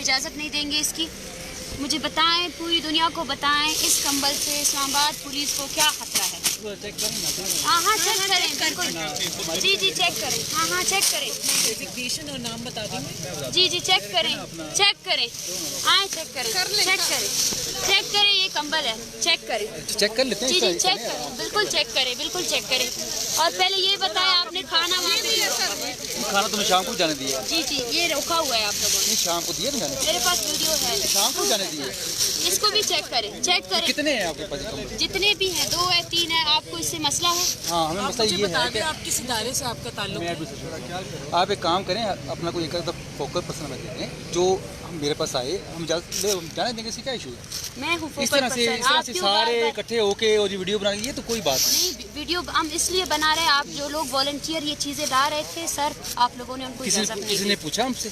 इजाज़त नहीं देंगे इसकी? मुझे बताएं, पूरी दुनिया को बताएं, इस कंबल से इस्लामाबाद पुलिस को क्या खतरा है? हाँ चेक करें, बिल्कुल। जी चेक करें। हाँ चेक करें। डेजिग्नेशन और नाम बता दें। जी चेक करें, चेक करें। आए चेक करें, चेक करें, चेक करें। ये कंबल है, चेक करें। चेक कर लेते हैं। जी चेक करें, बिल्कुल चेक करें, बिल्कुल चेक करें। और पहले ये बताया आपने खाना खाना तुम्हें शाम को जाने दिया? जी ये रोका हुआ है आप लोगों ने। शाम को दिया ना? मेरे पास वीडियो है। शाम को जाने दिए? इसको भी चेक करें, चेक करें। कितने हैं आपके पास? जितने भी हैं, 2 है 3 है, आपको इससे मसला है? हाँ हमें मसला ये है कि आप किस इदारे से आपका ताल्लुक है? आप एक काम करें, अपना कोई एक फोकस पर्सन में देते हैं जो मेरे पास आए, हम जाने देंगे। इससे क्या इशू है? मैं हूँ इस तरह से सारे इकट्ठे होके और ये वीडियो बना ये तो कोई बात नहीं। वीडियो हम इसलिए बना रहे हैं, आप जो लोग वॉलंटियर ये चीजें ला रहे थे सर, आप लोगों ने उनको इजाजत नहीं दी। किसी ने पूछा हमसे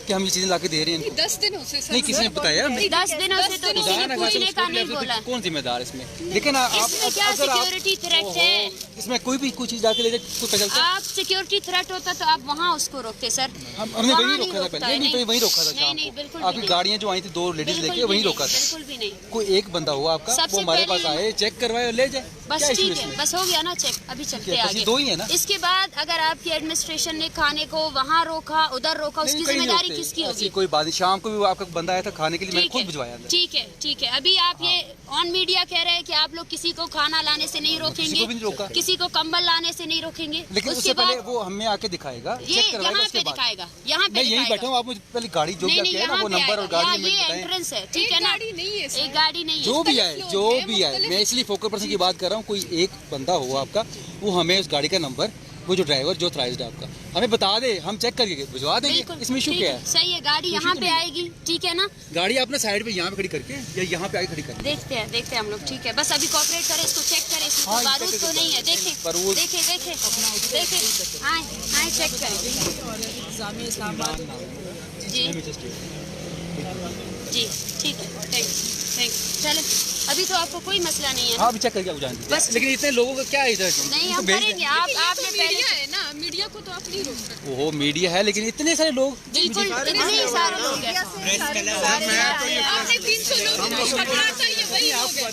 कि हम ये चीजें लाके दे रहे हैं? 10 दिनों से नहीं, किसी ने बताया? 10 दिनों से तो किसी ने पूछने का नहीं बोला। कौन जिम्मेदार इसमें? देखिए ना, इसमें क्या सिक्योरिटी थ्रेट है? इसमें कोई भी कोई चीज जाके ले जाए कोई पता चलता? आप सिक्योरिटी थ्रेट होता तो आप वहाँ उसको रोकते सर। हमने वहीं रोका था पहले। नहीं वहीं रोका था। नहीं बिल्कुल आपकी गाड़ियाँ जो आई थी 2 लेडीज लेके वहीं रोका था। बिल्कुल भी नहीं। कोई एक बंदा हुआ आपका, वो हमारे पास आए, चेक करवाए और ले जाए। बस ठीक है, बस हो गया ना चेक। अभी चलते आगे। 2 ही है ना? इसके बाद अगर आपकी एडमिनिस्ट्रेशन ने खाने को वहाँ रोका, उधर रोका, उसकी जिम्मेदारी किसकी होगी? कोई बात नहीं। शाम को भी आपका बंदा आया था खाने के लिए, मैंने खुद भिजवाया। ठीक है। अभी आप ये ऑन मीडिया कह रहे हैं कि आप लोग किसी को खाना लाने से नहीं रोकेंगे, किसी को कंबल लाने से नहीं रोकेंगे। लेकिन उससे पहले वो हमें आके दिखाएगा, ये यहाँ पे दिखाएगा, यहाँ पे यहीं बैठा हूँ। आप मुझे पहले गाड़ी जो भी आके ना वो नंबर और गाड़ी में बताएं। एंट्रेंस है, ठीक है ना? एक गाड़ी नहीं है, जो भी आए मैं इसलिए फोकस पर्सन की बात कर रहा हूँ। कोई एक बंदा हो आपका, वो हमें उस गाड़ी का नंबर, वो जो ड्राइवर जो ऑथराइज्ड है आपका, हमें बता दे, हम चेक करके भिजवा देंगे। इसमें इशू क्या है? सही है, गाड़ी यहाँ पे आएगी, ठीक है ना? गाड़ी आपने साइड पे यहाँ पे खड़ी करके या यहाँ पे आगे खड़ी करके देखते हैं हम लोग। ठीक है, बस अभी कोऑपरेट करें, इसको चेक करें, इसमें कोई बारूद तो नहीं है। देखें आए चेक करें। जी ठीक है, थैंक। चले, अभी तो आपको कोई मसला नहीं है। हाँ अभी चेक करके आप जान बस। लेकिन इतने लोगों का क्या इधर? नहीं हम करेंगे। आपने पहले है ना, मीडिया को तो आप नहीं रोक सकते। वो मीडिया है, लेकिन इतने सारे लोग, बिल्कुल इतने सारे लोग हैं। आपने 300 लोग पकड़ा था, ये वही लोग हैं।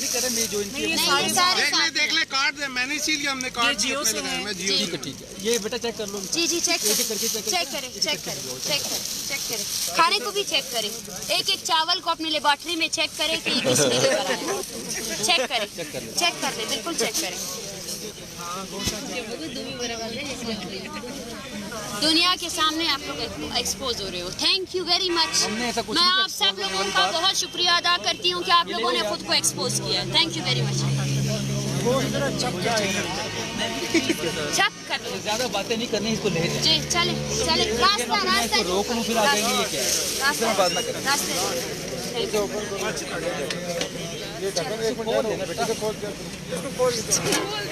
देख ले कार्ड दे, मैंने इसीलिए हमने कार्ड जियो से है। ठीक है। ये बेटा चेक कर लो। जी चेक करें। खाने को भी चेक करें, एक चावल को अपनी लेबोरेटरी में चेक करें कि किसने बनाया। चेक कर ले, बिल्कुल चेक करें। दुनिया के सामने आप लोग एक्सपोज हो रहे हो। Thank you very much. मैं आप सब लोगों का बहुत शुक्रिया अदा करती हूँ कि आप लोगों ने खुद को एक्सपोज किया। Thank you very much. Check कर लो, ज्यादा बातें नहीं करनी, इसको ले जी चले रास्ता रोक लूं फिर आ जाएंगे। ये क्या है? रास्ते बात ना करें। रास्ते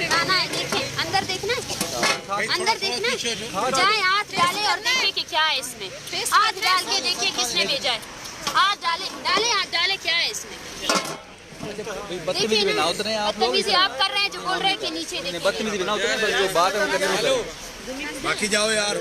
खाना है, देखिए अंदर देखना जाए, हाथ डाले और देखे कि क्या है इसमें। हाथ डाल के देखिए किसने भेजा है। हाथ डाले क्या है इसमें। बदतमीजी ना उतरे आप लोग। बदतमीजी आप कर रहे हैं, जो बोल रहे हैं कि नीचे देखिए। बदतमीजी ना उतरे, बस जो बात है वो करने दो। बाकी जाओ यार।